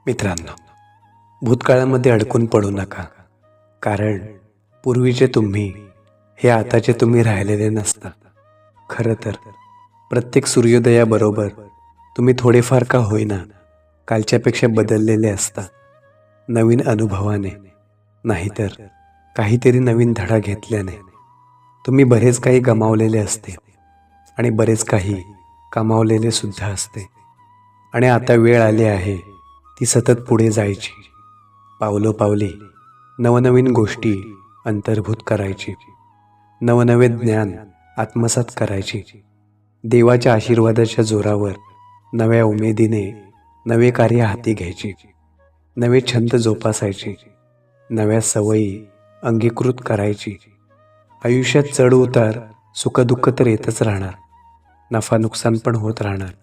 मित्रांनो, भूतकाळामध्ये अडकून पडू नका, कारण पूर्वीचे तुम्ही हे आताचे तुम्ही राहिलेले नसता. खरं तर प्रत्येक सूर्योदयाबरोबर तुम्ही थोडेफार का होईना कालच्यापेक्षा बदललेले असता. नवीन अनुभवाने, नाहीतर काहीतरी नवीन धडा घेतल्याने. तुम्ही बरेच काही गमावलेले असते आणि बरेच काही कमावलेले सुद्धा असते. आणि आता वेळ आली आहे ती सतत पुढे जायची, पावलोपावली नवनवीन गोष्टी अंतर्भूत करायची, नवनवे ज्ञान आत्मसात करायची, देवाच्या आशीर्वादाच्या जोरावर नव्या उमेदीने नवे कार्य हाती घ्यायची, नवे छंद जोपासायची, नव्या सवयी अंगीकृत करायची. आयुष्यात चढ उतार सुखदुःख तर येतच राहणार, नफा नुकसान पण होत राहणार.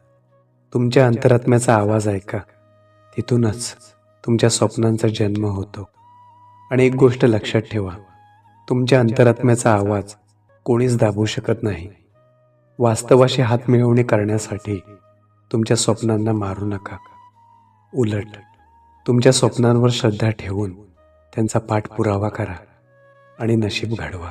तुमच्या अंतरात्म्याचा आवाज ऐका, तिथूनच तुमच्या स्वप्नांचा जन्म होतो. आणि एक गोष्ट लक्षात ठेवा, तुमच्या अंतरात्म्याचा आवाज कोणीच दाबू शकत नाही. वास्तवाशी हात मिळवणी करण्यासाठी तुमच्या स्वप्नांना मारू नका. उलट तुमच्या स्वप्नांवर श्रद्धा ठेवून त्यांचा पाठपुरावा करा आणि नशीब घडवा.